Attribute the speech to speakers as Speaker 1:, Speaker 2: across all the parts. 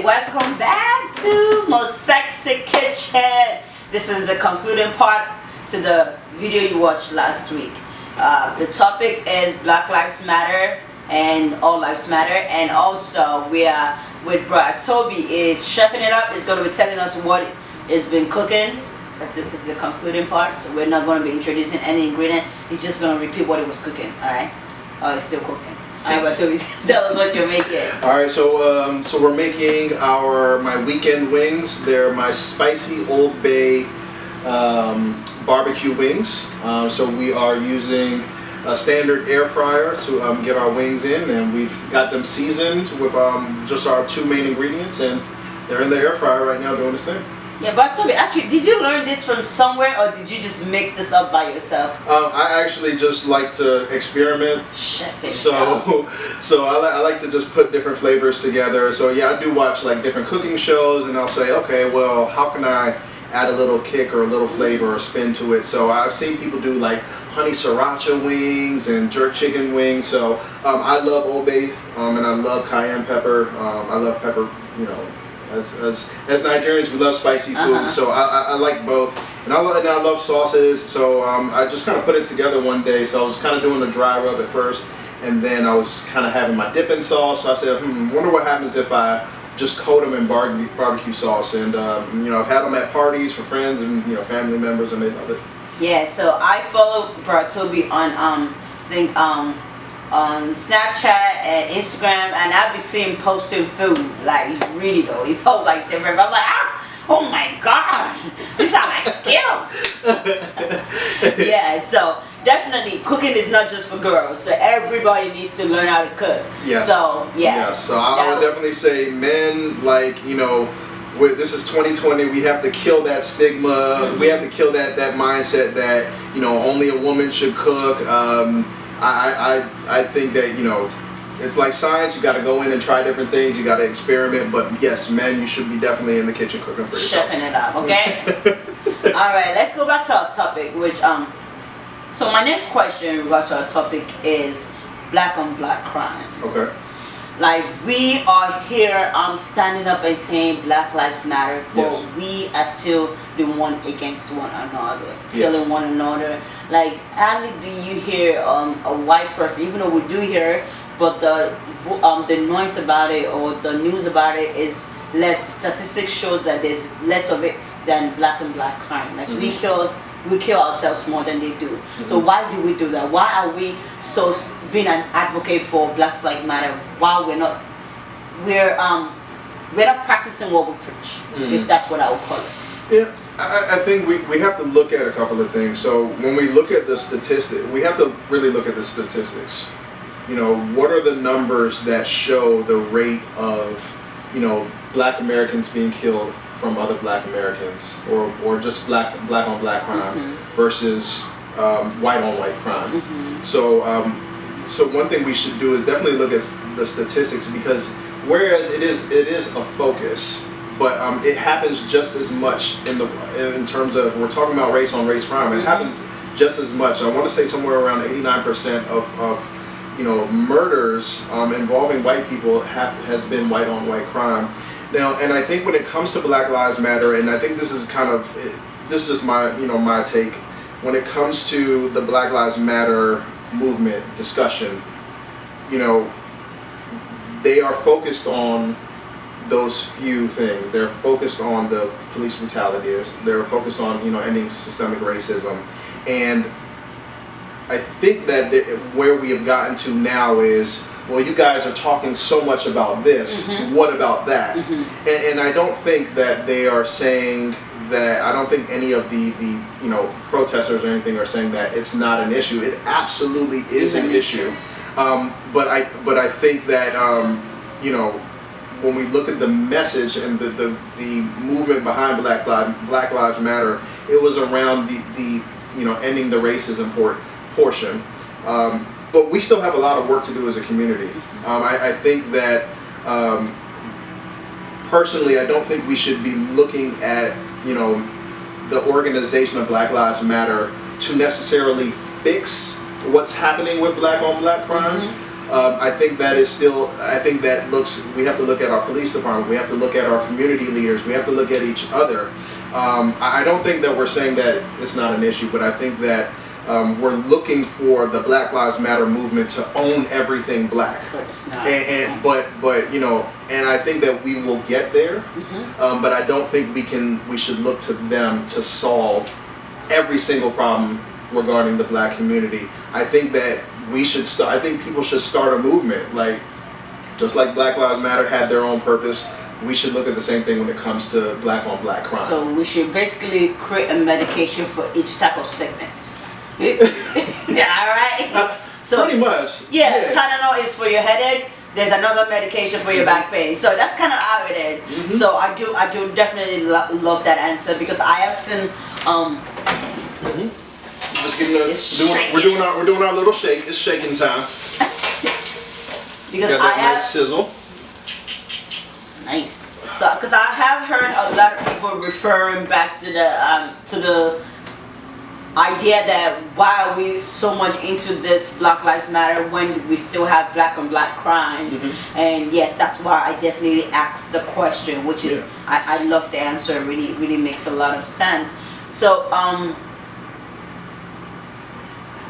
Speaker 1: welcome back to MosexyKitchen. This is the concluding part to the video you watched last week. The topic is Black Lives Matter and All Lives Matter, and also we are with Brother Tobi is chefing it up. Is going to be telling us what he's been cooking, because this is the concluding part. So we're not going to be introducing any ingredient. He's just going to repeat what he was cooking. All right? Oh, he's still cooking. All right, but Tobi, tell us what you're making.
Speaker 2: All right, so we're making my weekend wings. They're my spicy Old Bay barbecue wings. So we are using a standard air fryer to get our wings in, and we've got them seasoned with just our two main ingredients, and they're in the air fryer right now doing this thing.
Speaker 1: Yeah, but Tobi, actually, did you learn this from somewhere, or did you just make this up by yourself?
Speaker 2: I actually just like to experiment.
Speaker 1: Chefing.
Speaker 2: So I like to just put different flavors together. So yeah, I do watch like different cooking shows, and I'll say, okay, well, how can I add a little kick or a little flavor or spin to it? So I've seen people do like honey sriracha wings and jerk chicken wings. So I love Old Bay, and I love cayenne pepper. I love pepper, you know. As Nigerians, we love spicy food, so I like both, and I love sauces. So I just kind of put it together one day. So I was kind of doing a dry rub at first, and then I was kind of having my dipping sauce. So I said, wonder what happens if I just coat them in barbecue sauce. And you know, I've had them at parties for friends and family members, and they love it.
Speaker 1: Yeah, so I follow Brother Tobi on Snapchat and Instagram, and I'll be seeing posting food. Like, he's really though, he posts like different. I'm like, oh my god, these are like skills. Yeah, so definitely cooking is not just for girls, so everybody needs to learn how to cook.
Speaker 2: Yes.
Speaker 1: So yeah.
Speaker 2: Yes. So I would definitely say men, like, this is 2020. We have to kill that stigma. We have to kill that mindset that only a woman should cook. I think that it's like science. You got to go in and try different things. You got to experiment. But yes, men, you should be definitely in the kitchen cooking for yourself.
Speaker 1: Chefing it up, okay? All right, let's go back to our topic. So my next question in regards to our topic is black on black crime.
Speaker 2: Okay.
Speaker 1: Like, we are here standing up and saying Black Lives Matter, but
Speaker 2: yes,
Speaker 1: we are still the one against one another,
Speaker 2: yes,
Speaker 1: killing one another. Like, hardly do you hear a white person, even though we do hear it, but the noise about it or the news about it is less. Statistics shows that there's less of it than black on black crime. Like, we kill ourselves more than they do. So why do we do that? Why are we so being an advocate for Black Lives Matter while we're not practicing what we preach, if that's what I would call it?
Speaker 2: Yeah, I think we have to look at a couple of things. So when we look at the statistics, we have to really look at the statistics. What are the numbers that show the rate of black Americans being killed from other black Americans, or just black on black crime versus white on white crime. So one thing we should do is definitely look at the statistics, because whereas it is a focus, but it happens just as much in terms of, we're talking about race on race crime. It happens just as much. I want to say somewhere around 89% of murders involving white people has been white on white crime. Now, and I think when it comes to Black Lives Matter, and I think this is just my my take, when it comes to the Black Lives Matter movement discussion, they are focused on those few things. They're focused on the police brutality. They're focused on ending systemic racism, and I think that where we have gotten to now is, well, you guys are talking so much about this, what about that? And I don't think that they are saying that. I don't think any of the protesters or anything are saying that it's not an issue. It absolutely is an issue. But I think that when we look at the message and the movement behind Black Lives Matter, it was around the ending the racism portion. But we still have a lot of work to do as a community. I think that personally, I don't think we should be looking at the organization of Black Lives Matter to necessarily fix what's happening with black on black crime. I think that is still, I think that we have to look at our police department, we have to look at our community leaders, we have to look at each other. I don't think that we're saying that it's not an issue, but I think that we're looking for the Black Lives Matter movement to own everything black.
Speaker 1: But it's not.
Speaker 2: But you know, and I think that we will get there. But I don't think we should look to them to solve every single problem regarding the black community. I think that we should start. I think people should start a movement, like just like Black Lives Matter had their own purpose. We should look at the same thing when it comes to black on black crime.
Speaker 1: So we should basically create a medication for each type of sickness. Yeah, all right. So
Speaker 2: pretty much.
Speaker 1: Yeah, Tylenol is for your headache. There's another medication for your back pain. So that's kind of how it is. So I do definitely love that answer, because I have seen
Speaker 2: just we're doing our little shake. It's shaking time.
Speaker 1: Because
Speaker 2: got that nice sizzle.
Speaker 1: Nice. So, because I have heard a lot of people referring back to the idea that why are we so much into this Black Lives Matter when we still have black on black crime? And yes, that's why I definitely asked the question, which is I love the answer. It really makes a lot of sense. So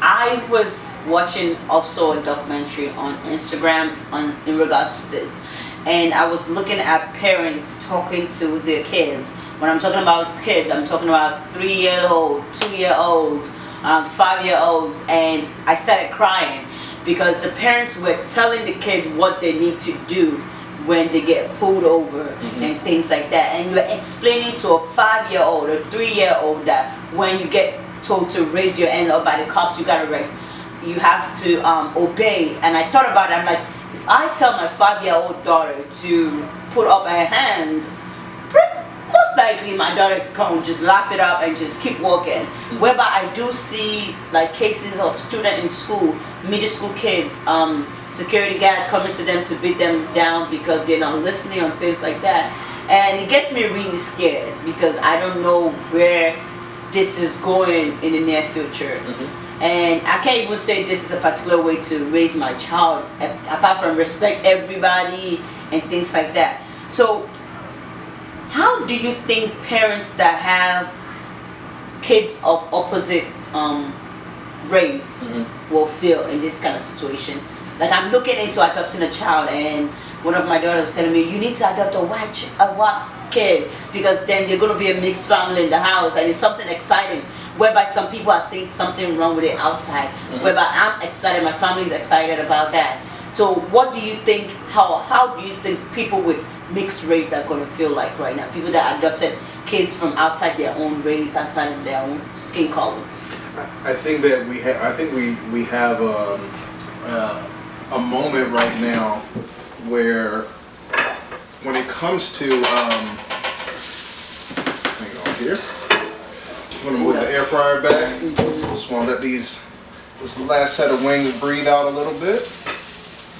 Speaker 1: I was watching also a documentary on Instagram in regards to this, and I was looking at parents talking to their kids. When I'm talking about kids, I'm talking about 3-year-old, 2-year-old, 5-year-olds, and I started crying because the parents were telling the kids what they need to do when they get pulled over and things like that. And you're explaining to a 5-year-old or 3-year-old that when you get told to raise your hand up by the cops, you have to obey. And I thought about it. I'm like, if I tell my 5-year-old daughter to put up her hand, most likely my daughter's going to just laugh it up and just keep walking. Whereby I do see like cases of students in school, middle school kids, security guard coming to them to beat them down because they're not listening on things like that. And it gets me really scared because I don't know where this is going in the near future. And I can't even say this is a particular way to raise my child, apart from respect everybody and things like that. So how do you think parents that have kids of opposite race will feel in this kind of situation? Like, I'm looking into adopting a child, and one of my daughters was telling me, you need to adopt a white kid, because then you're going to be a mixed family in the house, and it's something exciting. Whereby some people are saying something wrong with it outside. Whereby I'm excited, my family's excited about that. So what do you think, how do you think people with mixed race are going to feel like right now? People that adopted kids from outside their own race, outside of their own skin colors.
Speaker 2: I think that we have a moment right now where when it comes to hang on here. I'm gonna move the air fryer back. Just want to let this last set of wings breathe out a little bit.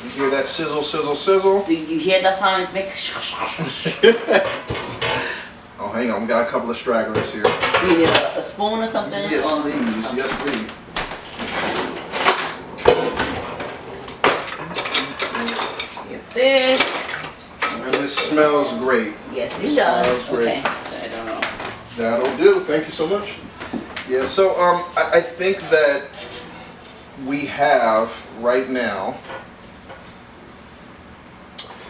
Speaker 2: You hear that sizzle, sizzle, sizzle?
Speaker 1: Do you hear that sound? It's making
Speaker 2: Oh, hang on. We got a couple of stragglers here.
Speaker 1: You need a spoon or something?
Speaker 2: Yes, please. Yes, please.
Speaker 1: Get this.
Speaker 2: And this smells great.
Speaker 1: Yes, it does.
Speaker 2: Smells great.
Speaker 1: Okay. I don't know.
Speaker 2: That'll do. Thank you so much. Yeah, so I think that we have right now,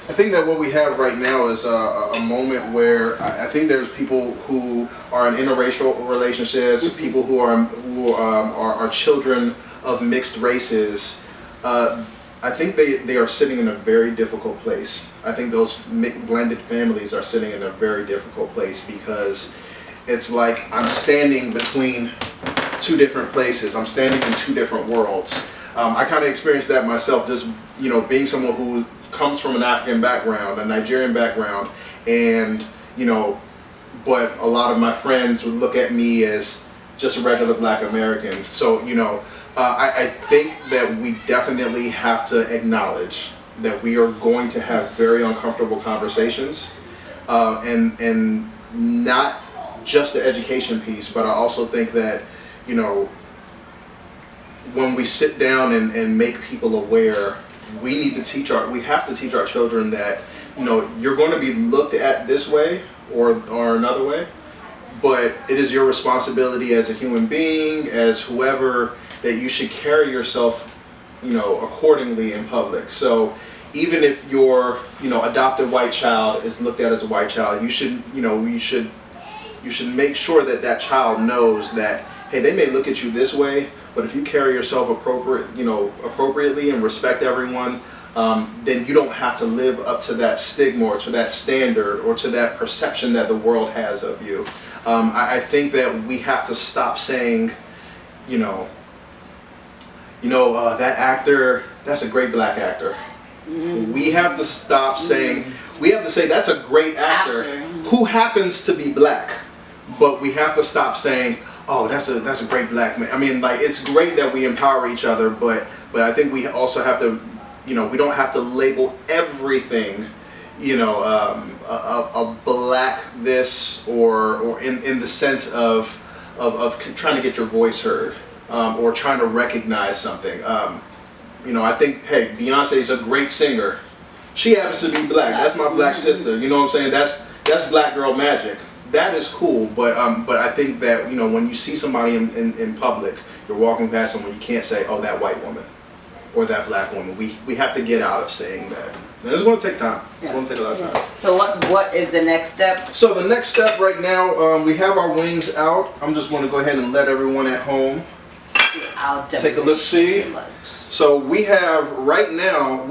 Speaker 2: I think that what we have right now is a moment where I think there's people who are in interracial relationships, people who are children of mixed races. I think they are sitting in a very difficult place. I think those blended families are sitting in a very difficult place because it's like I'm standing between two different places. I'm standing in two different worlds. I kind of experienced that myself, just being someone who comes from an African background, a Nigerian background, and but a lot of my friends would look at me as just a regular black American. So I think that we definitely have to acknowledge that we are going to have very uncomfortable conversations, and not just the education piece, but I also think that when we sit down and make people aware we have to teach our children that, you know, you're going to be looked at this way or another way, but it is your responsibility as a human being, as whoever, that you should carry yourself, you know, accordingly in public. So even if your, you know, adopted white child is looked at as a white child, you should, you know, you should make sure that that child knows that, hey, they may look at you this way, but if you carry yourself appropriately and respect everyone, then you don't have to live up to that stigma or to that standard or to that perception that the world has of you. I think that we have to stop saying, that actor, that's a great black actor. Mm-hmm. We have to stop saying, we have to say that's a great actor who happens to be black. But we have to stop saying, oh, that's a great black man. I mean, like, it's great that we empower each other, but I think we also have to, we don't have to label everything, a black this or in the sense of trying to get your voice heard, or trying to recognize something. I think, hey, Beyonce is a great singer. She happens to be black. That's my black sister. You know what I'm saying? That's black girl magic. That is cool, but I think that, when you see somebody in public, you're walking past someone, you can't say, oh, that white woman or that black woman. We have to get out of saying that. And it's going to take time. It's going to take a lot of time.
Speaker 1: So what is the next step?
Speaker 2: So the next step right now, we have our wings out. I'm just going to go ahead and let everyone at home take a look, see. So we have, right now,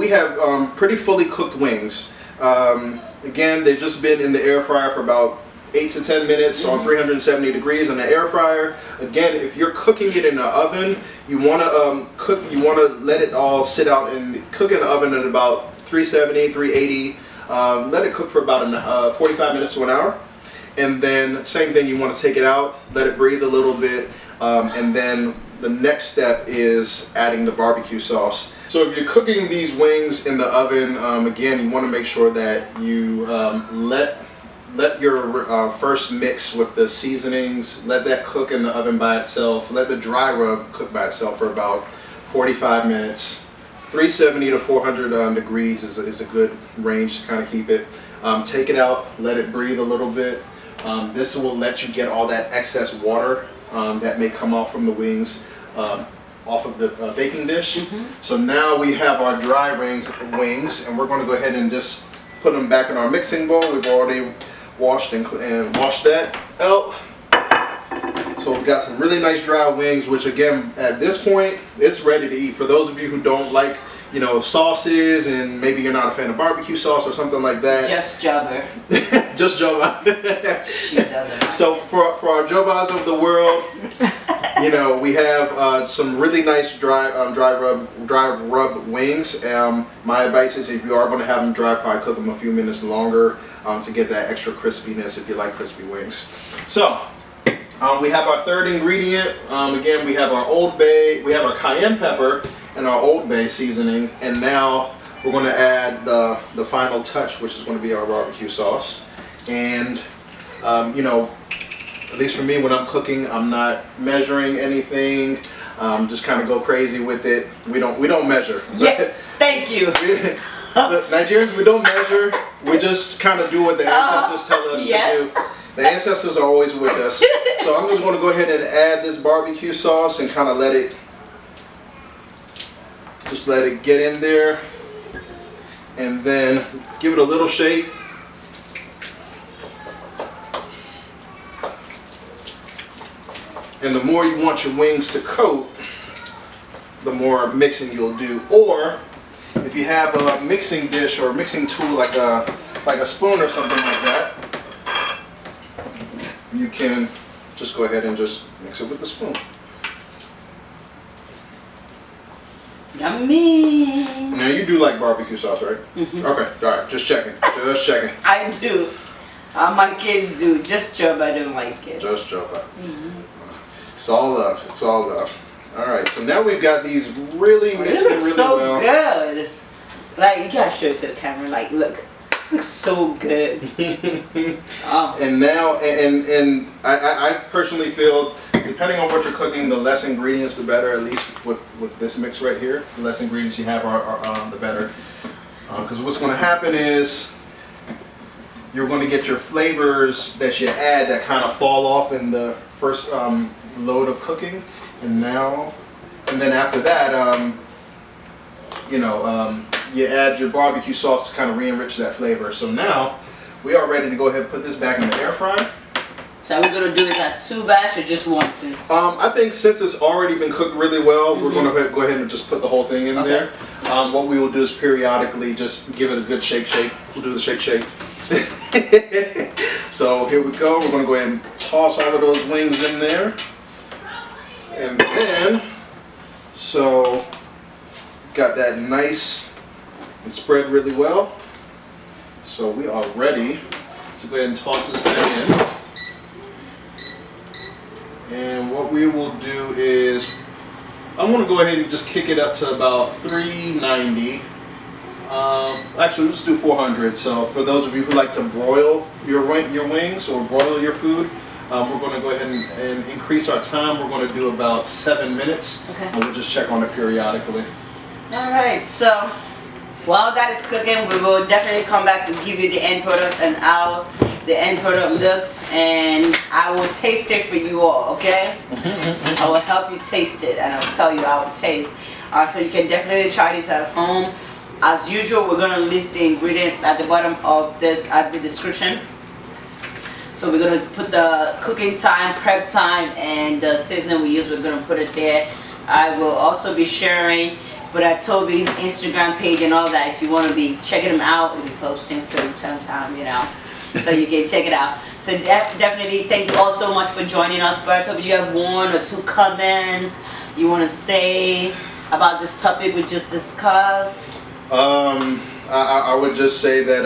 Speaker 2: pretty fully cooked wings. Again, they've just been in the air fryer for about 8 to 10 minutes on 370 degrees in the air fryer. Again, if you're cooking it in the oven, you want to let it all sit out and cook in the oven at about 370, 380. Let it cook for about 45 minutes to an hour. And then same thing, you want to take it out, let it breathe a little bit, and then the next step is adding the barbecue sauce. So if you're cooking these wings in the oven, again, you want to make sure that you let your first mix with the seasonings, let that cook in the oven by itself. Let the dry rub cook by itself for about 45 minutes. 370 to 400 degrees is a good range to kind of keep it. Take it out, let it breathe a little bit. This will let you get all that excess water that may come off from the wings off of the baking dish. So now we have our dry wings, and we're going to go ahead and just put them back in our mixing bowl. We've already washed and washed that out. So we've got some really nice dry wings, which again, at this point, it's ready to eat. For those of you who don't like, sauces, and maybe you're not a fan of barbecue sauce or something like that.
Speaker 1: Just Jobber.
Speaker 2: Just Jobber.
Speaker 1: She doesn't like
Speaker 2: so for our Jobbers of the world, we have some really nice dry rub wings. My advice is, if you are going to have them dry, probably cook them a few minutes longer to get that extra crispiness if you like crispy wings. So we have our third ingredient. Again, we have our Old Bay, we have our cayenne pepper and our Old Bay seasoning, and now we're going to add the final touch, which is going to be our barbecue sauce. And at least for me, when I'm cooking, I'm not measuring anything. Just kind of go crazy with it. We don't measure.
Speaker 1: Yeah, thank you.
Speaker 2: The Nigerians, we don't measure. We just kind of do what the ancestors tell us to do. The ancestors are always with us. So I'm just going to go ahead and add this barbecue sauce and kind of let it get in there, and then give it a little shake. And the more you want your wings to coat, the more mixing you'll do. Or if you have a mixing dish or a mixing tool like a spoon or something like that, you can just go ahead and just mix it with the spoon.
Speaker 1: Yummy.
Speaker 2: Now you do like barbecue sauce, right? Okay, all right, just checking.
Speaker 1: I do. My kids do. Just Job, I don't like it.
Speaker 2: Just Job. It's all love. It's all love. All right, so now we've got these really mixed in really
Speaker 1: so
Speaker 2: well.
Speaker 1: Good. Like, you gotta show it to the camera. Like, look. Looks so good.
Speaker 2: And now, and I personally feel depending on what you're cooking, the less ingredients, the better. At least with this mix right here, the less ingredients you have are the better. Because what's going to happen is you're going to get your flavors that you add that kind of fall off in the first load of cooking, and then after that, you add your barbecue sauce to kind of re-enrich that flavor. So now we are ready to go ahead and put this back in the air fryer.
Speaker 1: So are we gonna do this at 2 batch or just one? Since
Speaker 2: I think since it's already been cooked really well, we're going to go ahead and just put the whole thing in there. What we will do is periodically just give it a good shake. We'll do the shake. So here we go. We're going to go ahead and toss all of those wings in there. And then, so got that nice and spread really well. So we are ready to go ahead and toss this thing in. And what we will do is, I'm going to go ahead and just kick it up to about 390. Actually, we'll just do 400. So for those of you who like to broil your wings or broil your food, we're going to go ahead and increase our time. We're going to do about 7 minutes.
Speaker 1: Okay.
Speaker 2: And we'll just check on it periodically.
Speaker 1: all right. So while that is cooking, we will definitely come back to give you the end product and how the end product looks, and I will taste it for you all. Okay. I will help you taste it, and I'll tell you how it tastes. So you can definitely try this at home. As usual, we're going to list the ingredient at the bottom of this at the description. So we're going to put the cooking time, prep time, and the seasoning we use. We're going to put it there. I will also be sharing with Tobi's Instagram page and all that. If you want to be checking him out, we'll be posting food sometime, so you can check it out. So definitely thank you all so much for joining us. Brother Tobi, do you have 1 or 2 comments you want to say about this topic we just discussed?
Speaker 2: I would just say that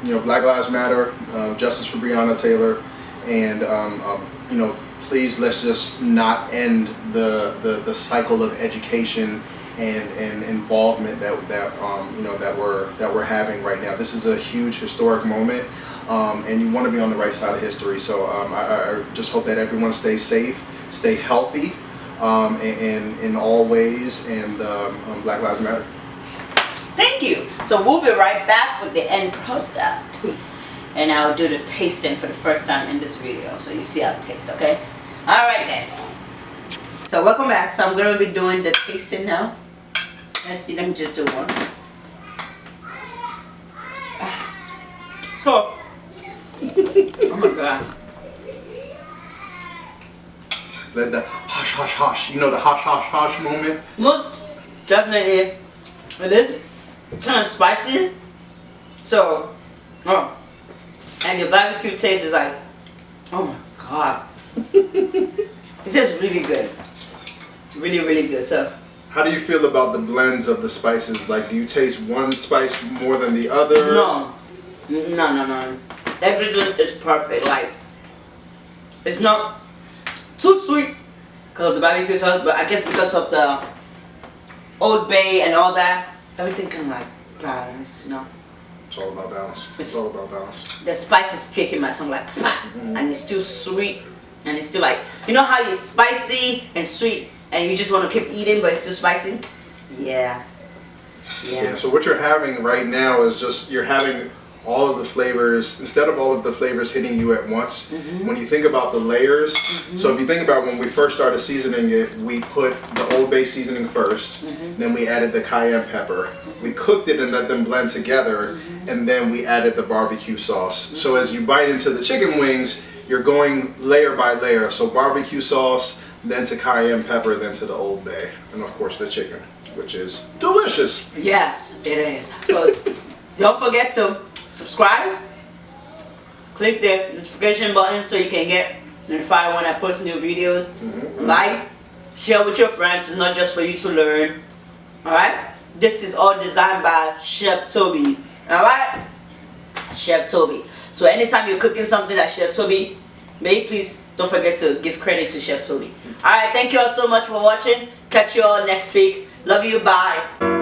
Speaker 2: Black Lives Matter, justice for Breonna Taylor, and please let's just not end the cycle of education and involvement that we're having right now. This is a huge historic moment, and you want to be on the right side of history. So I just hope that everyone stays safe, stay healthy. In all ways, and Black Lives Matter.
Speaker 1: Thank you. So we'll be right back with the end product, and I'll do the tasting for the first time in this video, so you see how it tastes. Okay. All right then. So welcome back. So I'm going to be doing the tasting now. Let's see. Let me just do one. So, oh my God.
Speaker 2: The hush, hush, hush. You know the hush, hush, hush moment?
Speaker 1: Most definitely. It is kind of spicy. So, and your barbecue taste is like, oh my God. It tastes really good. Really, really good. So,
Speaker 2: how do you feel about the blends of the spices? Like, do you taste one spice more than the other?
Speaker 1: No. Everything is perfect. Like, it's not too sweet because of the barbecue sauce, but I guess because of the Old Bay and all that, everything can like balance,
Speaker 2: It's all about balance. It's all about balance.
Speaker 1: The spice is kicking my tongue like, and it's still sweet, and it's still like, you know how you're spicy and sweet, and you just want to keep eating, but it's still spicy? Yeah.
Speaker 2: So what you're having right now is just, you're having all of the flavors, instead of all of the flavors hitting you at once. When you think about the layers, so if you think about when we first started seasoning it, we put the Old Bay seasoning first, then we added the cayenne pepper. We cooked it and let them blend together, and then we added the barbecue sauce. So as you bite into the chicken wings, you're going layer by layer. So barbecue sauce, then to cayenne pepper, then to the Old Bay, and of course the chicken, which is delicious.
Speaker 1: Yes, it is. So don't forget to subscribe, click the notification button so you can get notified when I post new videos. Like, share with your friends. It's not just for you to learn. Alright? This is all designed by Chef Tobi. Alright? Chef Tobi. So anytime you're cooking something that Chef Tobi made, please don't forget to give credit to Chef Tobi. Alright, thank you all so much for watching. Catch you all next week. Love you. Bye.